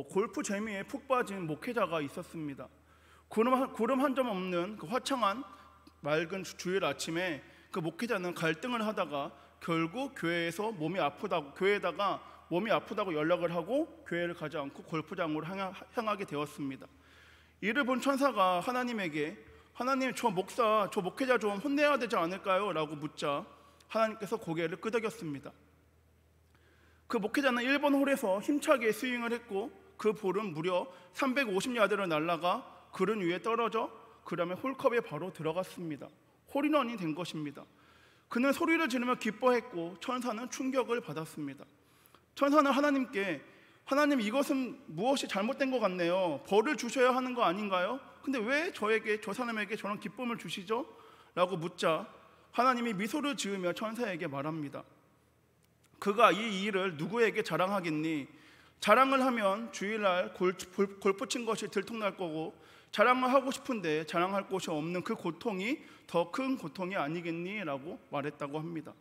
골프 재미에 푹 빠진 목회자가 있었습니다. 구름 한 점 없는 그 화창한 맑은 주일 아침에 그 목회자는 갈등을 하다가 결국 교회에다가 몸이 아프다고 연락을 하고 교회를 가지 않고 골프장으로 향하게 되었습니다. 이를 본 천사가 하나님에게 하나님, 저 목회자 좀 혼내야 되지 않을까요? 라고 묻자 하나님께서 고개를 끄덕였습니다. 그 목회자는 1번 홀에서 힘차게 스윙을 했고 그 볼은 무려 350야드를 날아가 그른 위에 떨어져 그 다음에 홀컵에 바로 들어갔습니다. 홀인원이 된 것입니다. 그는 소리를 지르며 기뻐했고 천사는 충격을 받았습니다. 천사는 하나님께 하나님, 이것은 무엇이 잘못된 것 같네요. 벌을 주셔야 하는 거 아닌가요? 근데 왜 저 사람에게 저런 기쁨을 주시죠? 라고 묻자 하나님이 미소를 지으며 천사에게 말합니다. 그가 이 일을 누구에게 자랑하겠니? 자랑을 하면 주일날 골프 친 것이 들통날 거고 자랑을 하고 싶은데 자랑할 곳이 없는 그 고통이 더 큰 고통이 아니겠니? 라고 말했다고 합니다.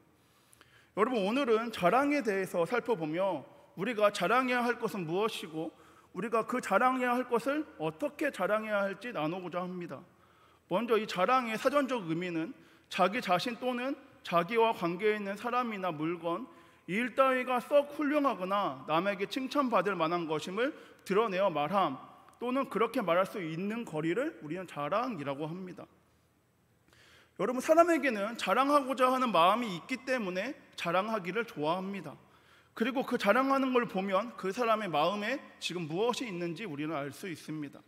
여러분, 오늘은 자랑에 대해서 살펴보며 우리가 자랑해야 할 것은 무엇이고 우리가 그 자랑해야 할 것을 어떻게 자랑해야 할지 나누고자 합니다. 먼저 이 자랑의 사전적 의미는 자기 자신 또는 자기와 관계에 있는 사람이나 물건, 일 따위가 썩 훌륭하거나 남에게 칭찬받을 만한 것임을 드러내어 말함 또는 그렇게 말할 수 있는 거리를 우리는 자랑이라고 합니다. 여러분, 사람에게는 자랑하고자 하는 마음이 있기 때문에 자랑하기를 좋아합니다. 그리고 그 자랑하는 걸 보면 그 사람의 마음에 지금 무엇이 있는지 우리는 알 수 있습니다.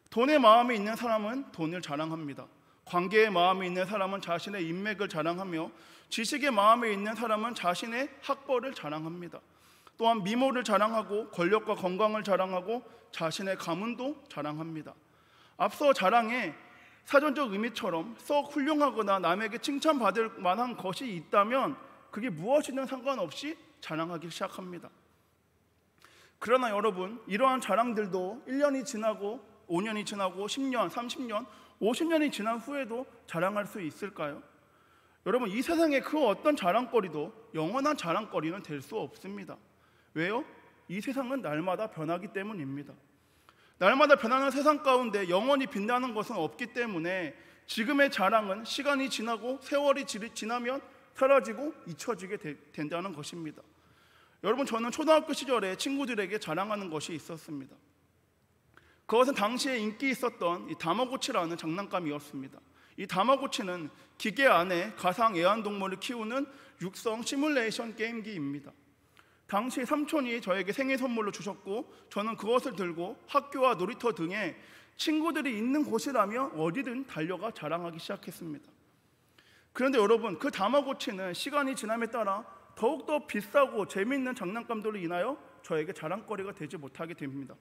돈의 마음이 있는 사람은 돈을 자랑합니다. 관계의 마음이 있는 사람은 자신의 인맥을 자랑하며 지식의 마음에 있는 사람은 자신의 학벌을 자랑합니다. 또한 미모를 자랑하고 권력과 건강을 자랑하고 자신의 가문도 자랑합니다. 앞서 자랑의 사전적 의미처럼 썩 훌륭하거나 남에게 칭찬받을 만한 것이 있다면 그게 무엇이든 상관없이 자랑하기 시작합니다. 그러나 여러분, 이러한 자랑들도 1년이 지나고 5년이 지나고 10년, 30년, 50년이 지난 후에도 자랑할 수 있을까요? 여러분, 이 세상의 그 어떤 자랑거리도 영원한 자랑거리는 될 수 없습니다. 왜요? 이 세상은 날마다 변하기 때문입니다. 날마다 변하는 세상 가운데 영원히 빛나는 것은 없기 때문에 지금의 자랑은 시간이 지나고 세월이 지나면 사라지고 잊혀지게 된다는 것입니다. 여러분, 저는 초등학교 시절에 친구들에게 자랑하는 것이 있었습니다. 그것은 당시에 인기 있었던 이 다마고치라는 장난감이었습니다. 이 다마고치는 기계 안에 가상 애완동물을 키우는 육성 시뮬레이션 게임기입니다. 당시 삼촌이 저에게 생일 선물로 주셨고 저는 그것을 들고 학교와 놀이터 등에 친구들이 있는 곳이라면 어디든 달려가 자랑하기 시작했습니다. 그런데 여러분, 그 다마고치는 시간이 지남에 따라 더욱더 비싸고 재미있는 장난감들로 인하여 저에게 자랑거리가 되지 못하게 됩니다.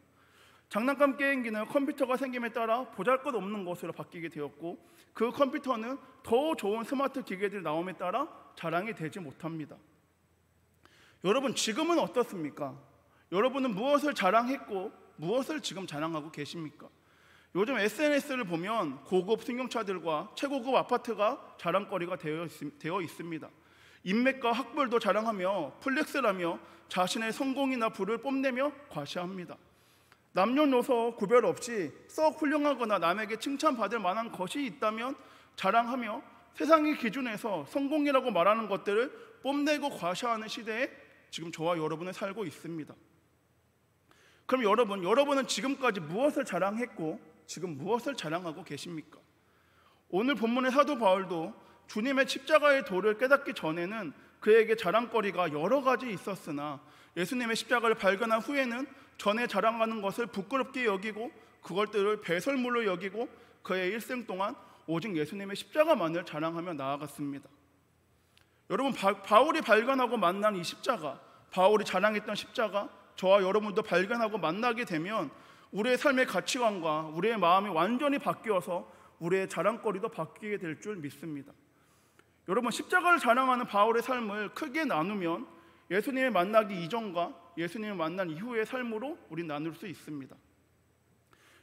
장난감 게임기는 컴퓨터가 생김에 따라 보잘것없는 것으로 바뀌게 되었고 그 컴퓨터는 더 좋은 스마트 기계들이 나옴에 따라 자랑이 되지 못합니다. 여러분, 지금은 어떻습니까? 여러분은 무엇을 자랑했고 무엇을 지금 자랑하고 계십니까? 요즘 SNS를 보면 고급 승용차들과 최고급 아파트가 자랑거리가 되어 있습니다. 인맥과 학벌도 자랑하며 플렉스라며 자신의 성공이나 부를 뽐내며 과시합니다. 남녀노소 구별 없이 썩 훌륭하거나 남에게 칭찬받을 만한 것이 있다면 자랑하며 세상의 기준에서 성공이라고 말하는 것들을 뽐내고 과시하는 시대에 지금 저와 여러분은 살고 있습니다. 그럼 여러분은 지금까지 무엇을 자랑했고 지금 무엇을 자랑하고 계십니까? 오늘 본문의 사도 바울도 주님의 십자가의 도를 깨닫기 전에는 그에게 자랑거리가 여러 가지 있었으나 예수님의 십자가를 발견한 후에는 전에 자랑하는 것을 부끄럽게 여기고 그것들을 배설물로 여기고 그의 일생 동안 오직 예수님의 십자가만을 자랑하며 나아갔습니다. 여러분, 바울이 발견하고 만난 이 십자가, 바울이 자랑했던 십자가, 저와 여러분도 발견하고 만나게 되면 우리의 삶의 가치관과 우리의 마음이 완전히 바뀌어서 우리의 자랑거리도 바뀌게 될 줄 믿습니다. 여러분, 십자가를 자랑하는 바울의 삶을 크게 나누면 예수님을 만나기 이전과 예수님을 만난 이후의 삶으로 우리 나눌 수 있습니다.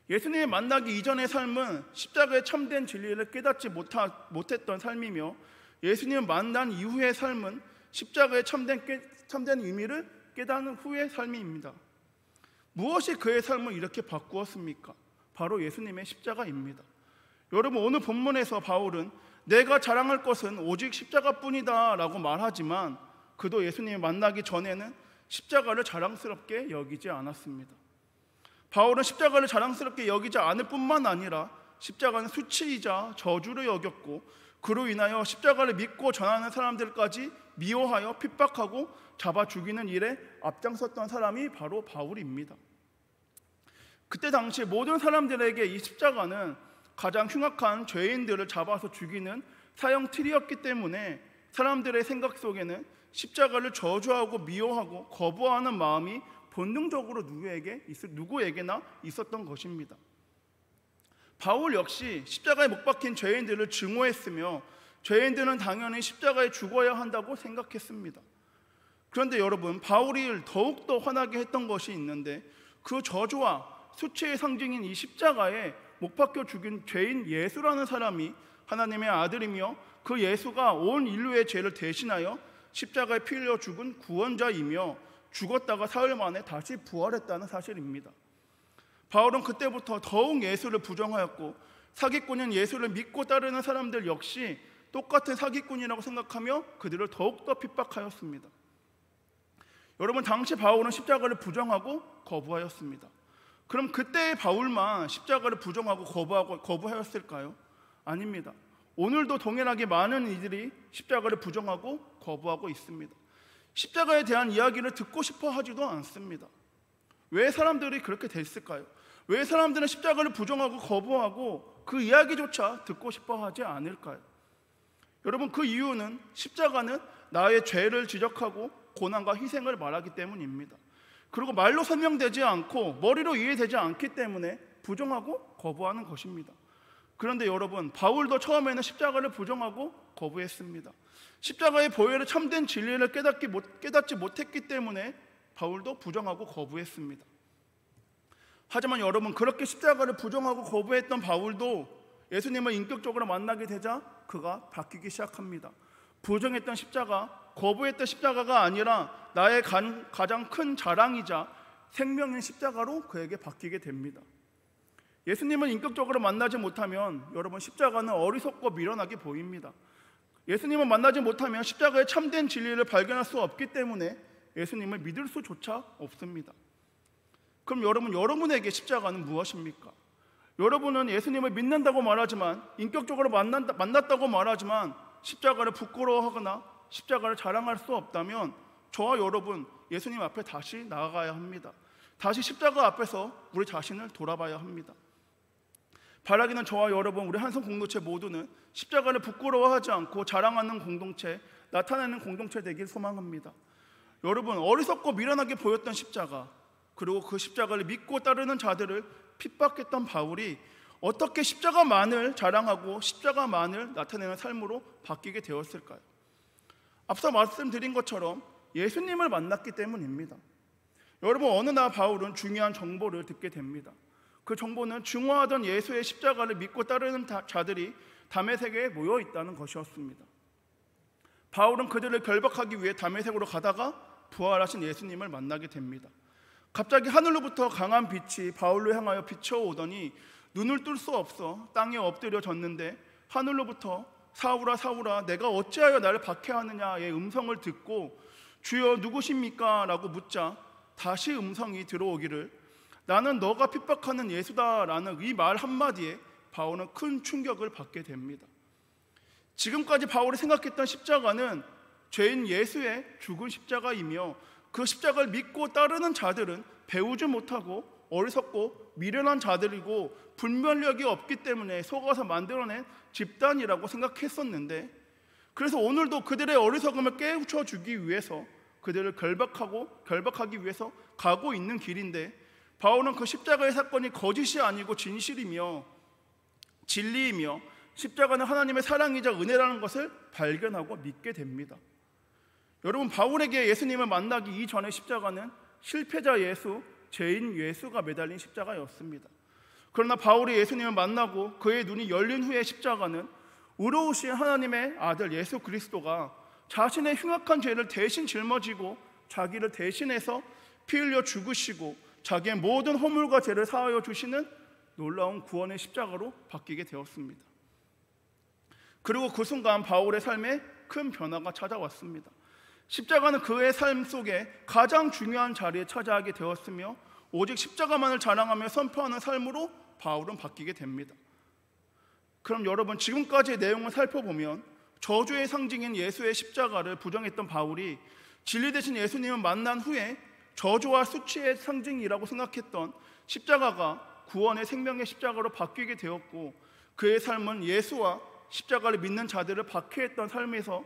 예수님을 만나기 이전의 삶은 십자가의 참된 진리를 깨닫지 못했던 삶이며 예수님을 만난 이후의 삶은 십자가의 참된 의미를 깨닫는 후의 삶입니다. 무엇이 그의 삶을 이렇게 바꾸었습니까? 바로 예수님의 십자가입니다. 여러분, 오늘 본문에서 바울은 내가 자랑할 것은 오직 십자가뿐이다 라고 말하지만 그도 예수님을 만나기 전에는 십자가를 자랑스럽게 여기지 않았습니다. 바울은 십자가를 자랑스럽게 여기지 않을 뿐만 아니라 십자가는 수치이자 저주로 여겼고 그로 인하여 십자가를 믿고 전하는 사람들까지 미워하여 핍박하고 잡아 죽이는 일에 앞장섰던 사람이 바로 바울입니다. 그때 당시 모든 사람들에게 이 십자가는 가장 흉악한 죄인들을 잡아서 죽이는 사형 틀이었기 때문에 사람들의 생각 속에는 십자가를 저주하고 미워하고 거부하는 마음이 본능적으로 누구에게나 있었던 것입니다. 바울 역시 십자가에 못 박힌 죄인들을 증오했으며 죄인들은 당연히 십자가에 죽어야 한다고 생각했습니다. 그런데 여러분, 바울이 더욱더 화나게 했던 것이 있는데 그 저주와 수치의 상징인 이 십자가에 못 박혀 죽인 죄인 예수라는 사람이 하나님의 아들이며 그 예수가 온 인류의 죄를 대신하여 십자가에 피 흘려 죽은 구원자이며 죽었다가 사흘 만에 다시 부활했다는 사실입니다. 바울은 그때부터 더욱 예수를 부정하였고 사기꾼인 예수를 믿고 따르는 사람들 역시 똑같은 사기꾼이라고 생각하며 그들을 더욱더 핍박하였습니다. 여러분, 당시 바울은 십자가를 부정하고 거부하였습니다. 그럼 그때의 바울만 십자가를 부정하고 거부하였을까요? 아닙니다. 오늘도 동일하게 많은 이들이 십자가를 부정하고 거부하고 있습니다. 십자가에 대한 이야기를 듣고 싶어 하지도 않습니다. 왜 사람들이 그렇게 됐을까요? 왜 사람들은 십자가를 부정하고 거부하고 그 이야기조차 듣고 싶어 하지 않을까요? 여러분, 그 이유는 십자가는 나의 죄를 지적하고 고난과 희생을 말하기 때문입니다. 그리고 말로 설명되지 않고 머리로 이해되지 않기 때문에 부정하고 거부하는 것입니다. 그런데 여러분, 바울도 처음에는 십자가를 부정하고 거부했습니다. 십자가의 보혈의 참된 진리를 깨닫지 못했기 때문에 바울도 부정하고 거부했습니다. 하지만 여러분, 그렇게 십자가를 부정하고 거부했던 바울도 예수님을 인격적으로 만나게 되자 그가 바뀌기 시작합니다. 부정했던 십자가, 거부했던 십자가가 아니라 나의 가장 큰 자랑이자 생명인 십자가로 그에게 바뀌게 됩니다. 예수님을 인격적으로 만나지 못하면 여러분, 십자가는 어리석고 미련하게 보입니다. 예수님을 만나지 못하면 십자가의 참된 진리를 발견할 수 없기 때문에 예수님을 믿을 수조차 없습니다. 그럼 여러분에게 십자가는 무엇입니까? 여러분은 예수님을 믿는다고 말하지만, 인격적으로 만났다고 말하지만 십자가를 부끄러워하거나 십자가를 자랑할 수 없다면 저와 여러분, 예수님 앞에 다시 나아가야 합니다. 다시 십자가 앞에서 우리 자신을 돌아봐야 합니다. 바라기는 저와 여러분, 우리 한성 공동체 모두는 십자가를 부끄러워하지 않고 자랑하는 공동체, 나타내는 공동체 되길 소망합니다. 여러분, 어리석고 미련하게 보였던 십자가, 그리고 그 십자가를 믿고 따르는 자들을 핍박했던 바울이 어떻게 십자가만을 자랑하고 십자가만을 나타내는 삶으로 바뀌게 되었을까요? 앞서 말씀드린 것처럼 예수님을 만났기 때문입니다. 여러분, 어느 날 바울은 중요한 정보를 듣게 됩니다. 그 정보는 증오하던 예수의 십자가를 믿고 따르는 자들이 다메섹에 모여 있다는 것이었습니다. 바울은 그들을 결박하기 위해 다메섹으로 가다가 부활하신 예수님을 만나게 됩니다. 갑자기 하늘로부터 강한 빛이 바울로 향하여 비춰오더니 눈을 뜰 수 없어 땅에 엎드려졌는데 하늘로부터 사울아 사울아 내가 어찌하여 나를 박해하느냐의 음성을 듣고 주여 누구십니까? 라고 묻자 다시 음성이 들어오기를 나는 너가 핍박하는 예수다 라는 이 말 한마디에 바울은 큰 충격을 받게 됩니다. 지금까지 바울이 생각했던 십자가는 죄인 예수의 죽은 십자가이며 그 십자가를 믿고 따르는 자들은 배우지 못하고 어리석고 미련한 자들이고 분별력이 없기 때문에 속아서 만들어낸 집단이라고 생각했었는데, 그래서 오늘도 그들의 어리석음을 깨우쳐주기 위해서 그들을 결박하기 위해서 가고 있는 길인데, 바울은 그 십자가의 사건이 거짓이 아니고 진실이며 진리이며 십자가는 하나님의 사랑이자 은혜라는 것을 발견하고 믿게 됩니다. 여러분, 바울에게 예수님을 만나기 이전의 십자가는 실패자 예수, 죄인 예수가 매달린 십자가였습니다. 그러나 바울이 예수님을 만나고 그의 눈이 열린 후의 십자가는 의로우신 하나님의 아들 예수 그리스도가 자신의 흉악한 죄를 대신 짊어지고 자기를 대신해서 피 흘려 죽으시고 자기의 모든 허물과 죄를 사하여 주시는 놀라운 구원의 십자가로 바뀌게 되었습니다. 그리고 그 순간 바울의 삶에 큰 변화가 찾아왔습니다. 십자가는 그의 삶 속에 가장 중요한 자리에 차지하게 되었으며 오직 십자가만을 자랑하며 선포하는 삶으로 바울은 바뀌게 됩니다. 그럼 여러분, 지금까지의 내용을 살펴보면 저주의 상징인 예수의 십자가를 부정했던 바울이 진리 되신 예수님을 만난 후에 저주와 수치의 상징이라고 생각했던 십자가가 구원의 생명의 십자가로 바뀌게 되었고, 그의 삶은 예수와 십자가를 믿는 자들을 박해했던 삶에서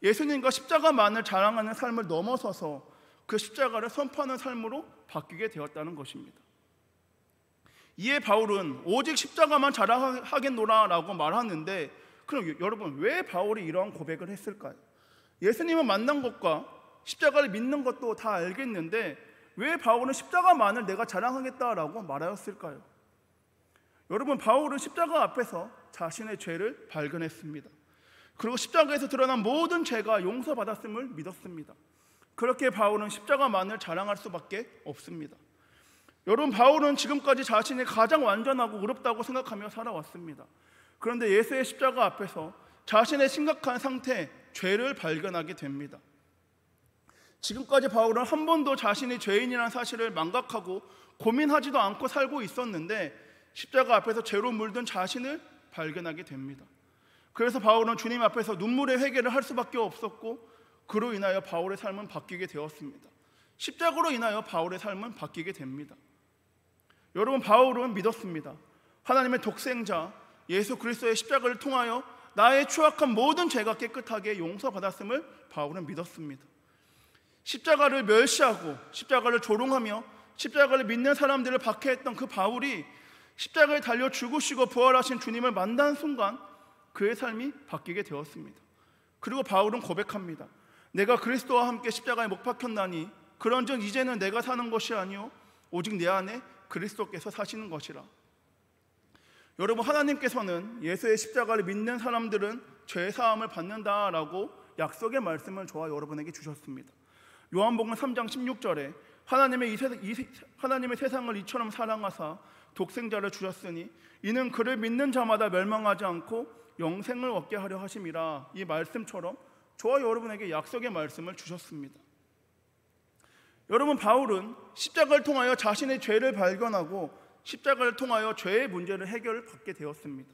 예수님과 십자가만을 자랑하는 삶을 넘어서서 그 십자가를 선포하는 삶으로 바뀌게 되었다는 것입니다. 이에 바울은 오직 십자가만 자랑하겠노라 라고 말하는데, 그럼 여러분, 왜 바울이 이러한 고백을 했을까요? 예수님을 만난 것과 십자가를 믿는 것도 다 알겠는데 왜 바울은 십자가만을 내가 자랑하겠다라고 말하였을까요? 여러분, 바울은 십자가 앞에서 자신의 죄를 발견했습니다. 그리고 십자가에서 드러난 모든 죄가 용서받았음을 믿었습니다. 그렇게 바울은 십자가만을 자랑할 수밖에 없습니다. 여러분, 바울은 지금까지 자신이 가장 완전하고 의롭다고 생각하며 살아왔습니다. 그런데 예수의 십자가 앞에서 자신의 심각한 상태, 죄를 발견하게 됩니다. 지금까지 바울은 한 번도 자신이 죄인이라는 사실을 망각하고 고민하지도 않고 살고 있었는데 십자가 앞에서 죄로 물든 자신을 발견하게 됩니다. 그래서 바울은 주님 앞에서 눈물의 회개를 할 수밖에 없었고, 그로 인하여 바울의 삶은 바뀌게 되었습니다. 십자가로 인하여 바울의 삶은 바뀌게 됩니다. 여러분, 바울은 믿었습니다. 하나님의 독생자 예수 그리스도의 십자가를 통하여 나의 추악한 모든 죄가 깨끗하게 용서받았음을 바울은 믿었습니다. 십자가를 멸시하고 십자가를 조롱하며 십자가를 믿는 사람들을 박해했던 그 바울이 십자가에 달려 죽으시고 부활하신 주님을 만난 순간 그의 삶이 바뀌게 되었습니다. 그리고 바울은 고백합니다. 내가 그리스도와 함께 십자가에 못 박혔나니 그런즉 이제는 내가 사는 것이 아니요 오직 내 안에 그리스도께서 사시는 것이라. 여러분, 하나님께서는 예수의 십자가를 믿는 사람들은 죄 사함을 받는다라고 약속의 말씀을 저와 여러분에게 주셨습니다. 요한복음 3장 16절에 하나님의 세상을 이처럼 사랑하사 독생자를 주셨으니 이는 그를 믿는 자마다 멸망하지 않고 영생을 얻게 하려 하심이라. 이 말씀처럼 저와 여러분에게 약속의 말씀을 주셨습니다. 여러분, 바울은 십자가를 통하여 자신의 죄를 발견하고 십자가를 통하여 죄의 문제를 해결받게 되었습니다.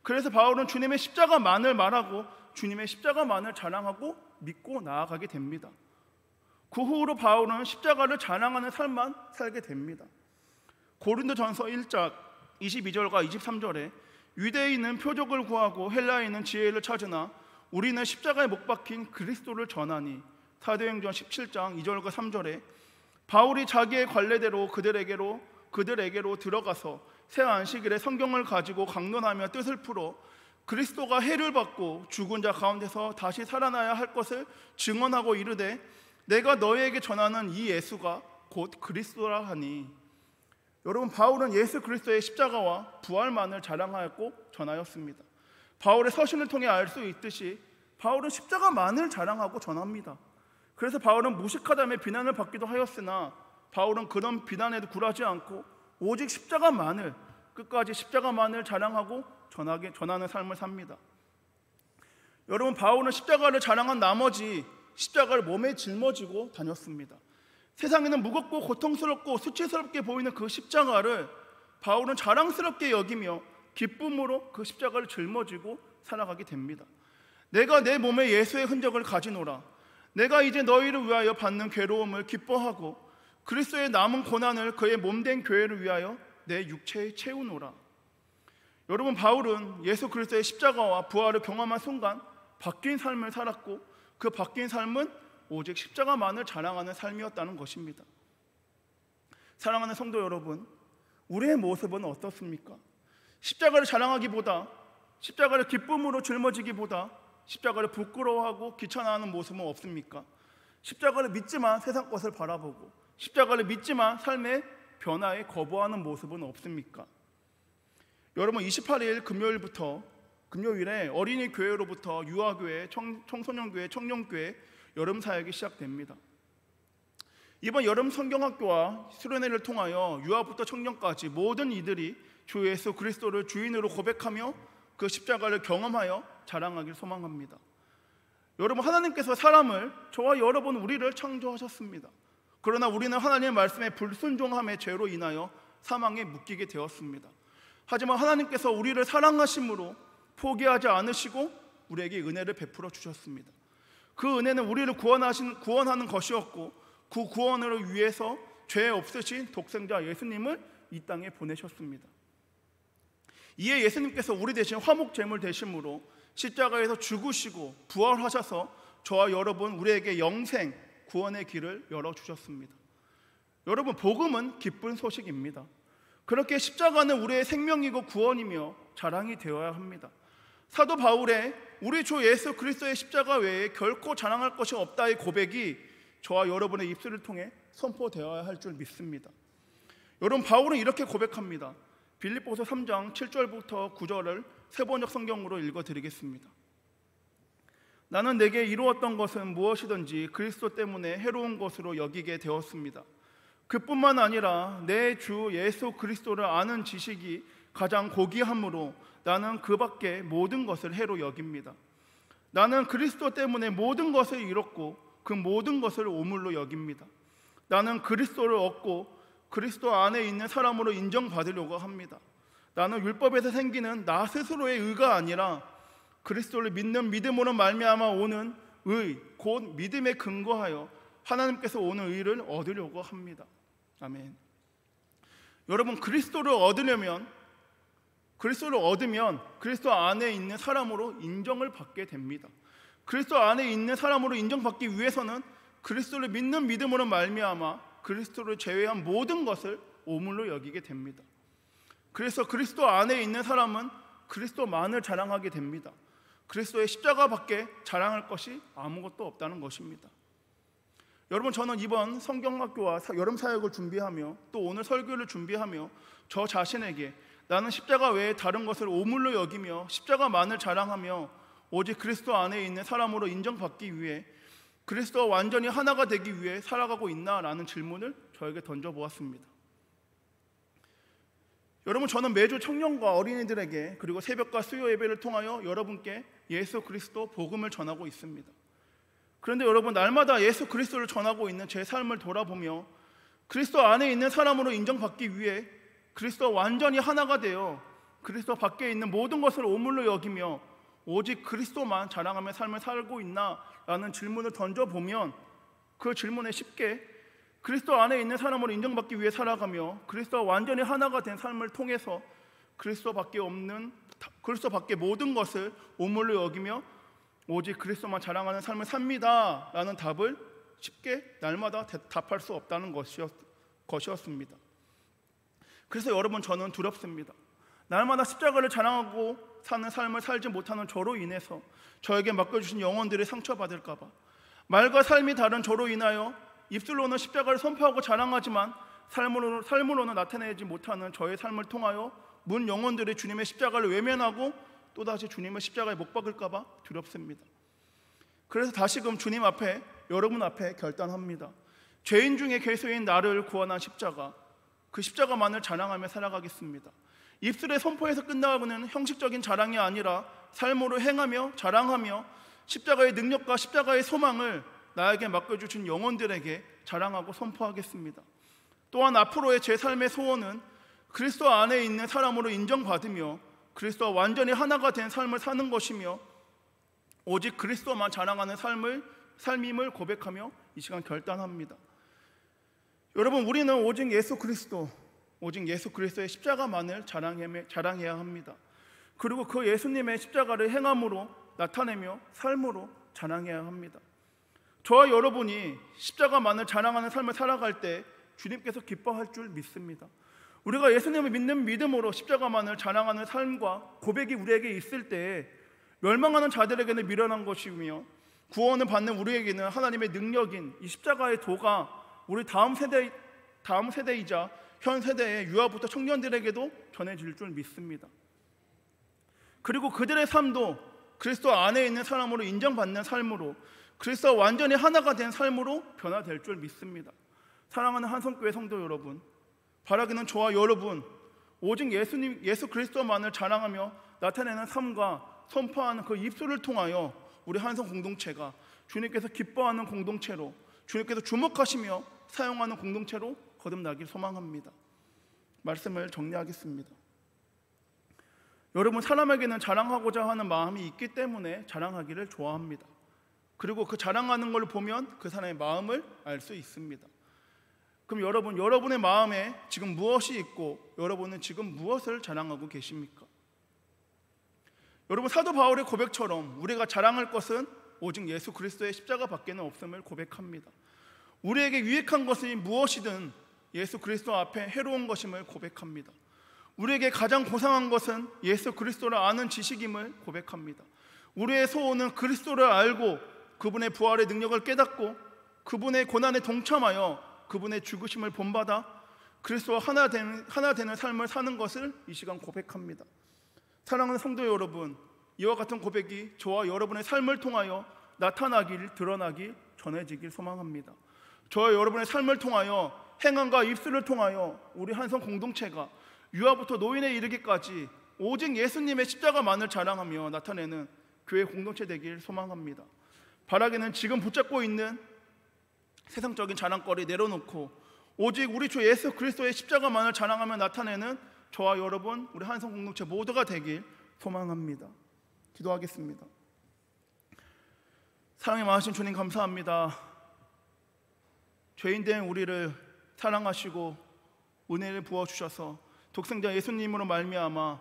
그래서 바울은 주님의 십자가만을 말하고 주님의 십자가만을 자랑하고 믿고 나아가게 됩니다. 그 후로 바울은 십자가를 자랑하는 삶만 살게 됩니다. 고린도전서 1장 22절과 23절에 유대인은 표적을 구하고 헬라인은 지혜를 찾으나 우리는 십자가에 못 박힌 그리스도를 전하니. 사도행전 17장 2절과 3절에 바울이 자기의 관례대로 그들에게로 들어가서 새 안식일에 성경을 가지고 강론하며 뜻을 풀어 그리스도가 해를 받고 죽은 자 가운데서 다시 살아나야 할 것을 증언하고 이르되 내가 너희에게 전하는 이 예수가 곧 그리스도라 하니. 여러분, 바울은 예수 그리스도의 십자가와 부활만을 자랑하였고 전하였습니다. 바울의 서신을 통해 알 수 있듯이 바울은 십자가만을 자랑하고 전합니다. 그래서 바울은 무식하다며 비난을 받기도 하였으나 바울은 그런 비난에도 굴하지 않고 오직 십자가만을, 끝까지 십자가만을 자랑하고 전하는 삶을 삽니다. 여러분, 바울은 십자가를 자랑한 나머지 십자가를 몸에 짊어지고 다녔습니다. 세상에는 무겁고 고통스럽고 수치스럽게 보이는 그 십자가를 바울은 자랑스럽게 여기며 기쁨으로 그 십자가를 짊어지고 살아가게 됩니다. 내가 내 몸에 예수의 흔적을 가지노라. 내가 이제 너희를 위하여 받는 괴로움을 기뻐하고 그리스도의 남은 고난을 그의 몸된 교회를 위하여 내 육체에 채우노라. 여러분, 바울은 예수 그리스도의 십자가와 부활을 경험한 순간 바뀐 삶을 살았고 그 바뀐 삶은 오직 십자가만을 자랑하는 삶이었다는 것입니다. 사랑하는 성도 여러분, 우리의 모습은 어떻습니까? 십자가를 자랑하기보다, 십자가를 기쁨으로 짊어지기보다 십자가를 부끄러워하고 귀찮아하는 모습은 없습니까? 십자가를 믿지만 세상 것을 바라보고 십자가를 믿지만 삶의 변화에 거부하는 모습은 없습니까? 여러분, 28일 금요일에 어린이 교회로부터 유아교회, 청소년교회, 청년교회 여름 사역이 시작됩니다. 이번 여름 성경학교와 수련회를 통하여 유아부터 청년까지 모든 이들이 주 예수 그리스도를 주인으로 고백하며 그 십자가를 경험하여 자랑하길 소망합니다. 여러분, 하나님께서 사람을, 저와 여러분 우리를 창조하셨습니다. 그러나 우리는 하나님의 말씀에 불순종함의 죄로 인하여 사망에 묶이게 되었습니다. 하지만 하나님께서 우리를 사랑하심으로 포기하지 않으시고 우리에게 은혜를 베풀어 주셨습니다. 그 은혜는 우리를 구원하는 것이었고, 그 구원을 위해서 죄 없으신 독생자 예수님을 이 땅에 보내셨습니다. 이에 예수님께서 우리 대신 화목제물 되심으로 십자가에서 죽으시고 부활하셔서 저와 여러분 우리에게 영생, 구원의 길을 열어주셨습니다. 여러분, 복음은 기쁜 소식입니다. 그렇게 십자가는 우리의 생명이고 구원이며 자랑이 되어야 합니다. 사도 바울의 우리 주 예수 그리스도의 십자가 외에 결코 자랑할 것이 없다의 고백이 저와 여러분의 입술을 통해 선포되어야 할 줄 믿습니다. 여러분, 바울은 이렇게 고백합니다. 빌립보서 3장 7절부터 9절을 세번역 성경으로 읽어드리겠습니다. 나는 내게 이루었던 것은 무엇이든지 그리스도 때문에 해로운 것으로 여기게 되었습니다. 그뿐만 아니라 내 주 예수 그리스도를 아는 지식이 가장 고귀함으로 나는 그 밖에 모든 것을 해로 여깁니다. 나는 그리스도 때문에 모든 것을 잃었고 그 모든 것을 오물로 여깁니다. 나는 그리스도를 얻고 그리스도 안에 있는 사람으로 인정받으려고 합니다. 나는 율법에서 생기는 나 스스로의 의가 아니라 그리스도를 믿는 믿음으로 말미암아 오는 의, 곧 믿음에 근거하여 하나님께서 오는 의를 얻으려고 합니다. 아멘. 여러분, 그리스도를 얻으면 그리스도 안에 있는 사람으로 인정을 받게 됩니다. 그리스도 안에 있는 사람으로 인정받기 위해서는 그리스도를 믿는 믿음으로 말미암아 그리스도를 제외한 모든 것을 오물로 여기게 됩니다. 그래서 그리스도 안에 있는 사람은 그리스도만을 자랑하게 됩니다. 그리스도의 십자가밖에 자랑할 것이 아무것도 없다는 것입니다. 여러분, 저는 이번 성경학교와 여름 사역을 준비하며 또 오늘 설교를 준비하며 저 자신에게 나는 십자가 외에 다른 것을 오물로 여기며 십자가만을 자랑하며 오직 그리스도 안에 있는 사람으로 인정받기 위해 그리스도와 완전히 하나가 되기 위해 살아가고 있나라는 질문을 저에게 던져보았습니다. 여러분, 저는 매주 청년과 어린이들에게 그리고 새벽과 수요 예배를 통하여 여러분께 예수 그리스도 복음을 전하고 있습니다. 그런데 여러분, 날마다 예수 그리스도를 전하고 있는 제 삶을 돌아보며 그리스도 안에 있는 사람으로 인정받기 위해 그리스도와 완전히 하나가 되어 그리스도 밖에 있는 모든 것을 오물로 여기며 오직 그리스도만 자랑하며 삶을 살고 있나라는 질문을 던져보면 그 질문에 쉽게 그리스도 안에 있는 사람으로 인정받기 위해 살아가며 그리스도와 완전히 하나가 된 삶을 통해서 그리스도 밖에 모든 것을 오물로 여기며 오직 그리스도만 자랑하는 삶을 삽니다 라는 답을 쉽게 날마다 답할 수 없다는 것이었습니다. 그래서 여러분, 저는 두렵습니다. 날마다 십자가를 자랑하고 사는 삶을 살지 못하는 저로 인해서 저에게 맡겨주신 영혼들이 상처받을까 봐, 말과 삶이 다른 저로 인하여 입술로는 십자가를 선포하고 자랑하지만 삶으로는 나타내지 못하는 저의 삶을 통하여 문 영혼들이 주님의 십자가를 외면하고 또다시 주님의 십자가에 못 박을까 봐 두렵습니다. 그래서 다시금 주님 앞에, 여러분 앞에 결단합니다. 죄인 중에 괴수인 나를 구원한 십자가, 그 십자가만을 자랑하며 살아가겠습니다. 입술의 선포에서 끝나가는 형식적인 자랑이 아니라 삶으로 행하며 자랑하며 십자가의 능력과 십자가의 소망을 나에게 맡겨주신 영혼들에게 자랑하고 선포하겠습니다. 또한 앞으로의 제 삶의 소원은 그리스도 안에 있는 사람으로 인정받으며 그리스도와 완전히 하나가 된 삶을 사는 것이며 오직 그리스도만 자랑하는 삶임을 고백하며 이 시간 결단합니다. 여러분, 우리는 오직 예수 그리스도의 십자가만을 자랑해야 합니다. 그리고 그 예수님의 십자가를 행함으로 나타내며 삶으로 자랑해야 합니다. 저와 여러분이 십자가만을 자랑하는 삶을 살아갈 때 주님께서 기뻐할 줄 믿습니다. 우리가 예수님을 믿는 믿음으로 십자가만을 자랑하는 삶과 고백이 우리에게 있을 때 멸망하는 자들에게는 미련한 것이며 구원을 받는 우리에게는 하나님의 능력인 이 십자가의 도가 우리 다음 세대이자 현 세대의 유아부터 청년들에게도 전해질 줄 믿습니다. 그리고 그들의 삶도 그리스도 안에 있는 사람으로 인정받는 삶으로 그리스도와 완전히 하나가 된 삶으로 변화될 줄 믿습니다. 사랑하는 한성교회 성도 여러분, 바라기는 저와 여러분 오직 예수 그리스도만을 자랑하며 나타내는 삶과 선포하는 그 입술을 통하여 우리 한성 공동체가 주님께서 기뻐하는 공동체로, 주님께서 주목하시며 사용하는 공동체로 거듭나길 소망합니다. 말씀을 정리하겠습니다. 여러분, 사람에게는 자랑하고자 하는 마음이 있기 때문에 자랑하기를 좋아합니다. 그리고 그 자랑하는 걸 보면 그 사람의 마음을 알 수 있습니다. 그럼 여러분의 마음에 지금 무엇이 있고 여러분은 지금 무엇을 자랑하고 계십니까? 여러분, 사도 바울의 고백처럼 우리가 자랑할 것은 오직 예수 그리스도의 십자가 밖에는 없음을 고백합니다. 우리에게 유익한 것이 무엇이든 예수 그리스도 앞에 해로운 것임을 고백합니다. 우리에게 가장 고상한 것은 예수 그리스도를 아는 지식임을 고백합니다. 우리의 소원은 그리스도를 알고 그분의 부활의 능력을 깨닫고 그분의 고난에 동참하여 그분의 죽으심을 본받아 그리스도와 하나 되는 삶을 사는 것을 이 시간 고백합니다. 사랑하는 성도 여러분, 이와 같은 고백이 저와 여러분의 삶을 통하여 나타나길, 드러나길, 전해지길 소망합니다. 저와 여러분의 삶을 통하여, 행함과 입술을 통하여 우리 한성 공동체가 유아부터 노인에 이르기까지 오직 예수님의 십자가만을 자랑하며 나타내는 교회 공동체 되길 소망합니다. 바라기는 지금 붙잡고 있는 세상적인 자랑거리 내려놓고 오직 우리 주 예수 그리스도의 십자가만을 자랑하며 나타내는 저와 여러분, 우리 한성 공동체 모두가 되길 소망합니다. 기도하겠습니다. 사랑이 많으신 주님, 감사합니다. 죄인된 우리를 사랑하시고 은혜를 부어주셔서 독생자 예수님으로 말미암아,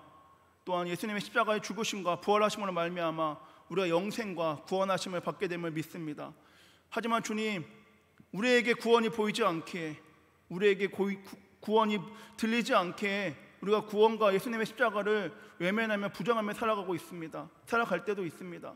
또한 예수님의 십자가의 죽으심과 부활하심으로 말미암아 우리가 영생과 구원하심을 받게 됨을 믿습니다. 하지만 주님, 우리에게 구원이 보이지 않게, 우리에게 구원이 들리지 않게 우리가 구원과 예수님의 십자가를 외면하며 부정하며 살아갈 때도 있습니다.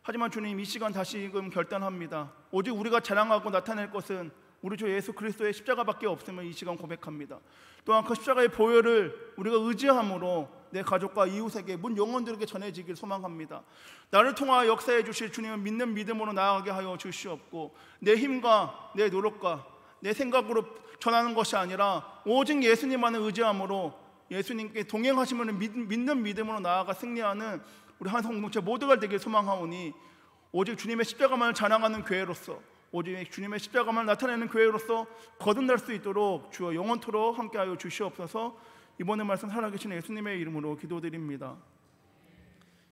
하지만 주님, 이 시간 다시금 결단합니다. 오직 우리가 자랑하고 나타낼 것은 우리 주 예수 그리스도의 십자가밖에 없음을 이 시간 고백합니다. 또한 그 십자가의 보혈을 우리가 의지함으로 내 가족과 이웃에게, 문 영혼들에게 전해지길 소망합니다. 나를 통하여 역사해 주실 주님을 믿는 믿음으로 나아가게 하여 주시옵고, 내 힘과 내 노력과 내 생각으로 전하는 것이 아니라 오직 예수님만을 의지함으로 예수님께 동행하심을 믿는 믿음으로 나아가 승리하는 우리 한성 공동체 모두가 되길 소망하오니, 오직 주님의 십자가만을 자랑하는 교회로서, 오직 주님의 십자가만을 나타내는 교회로서 거듭날 수 있도록 주여 영원토록 함께하여 주시옵소서. 이번에 말씀 살아계신 예수님의 이름으로 기도드립니다.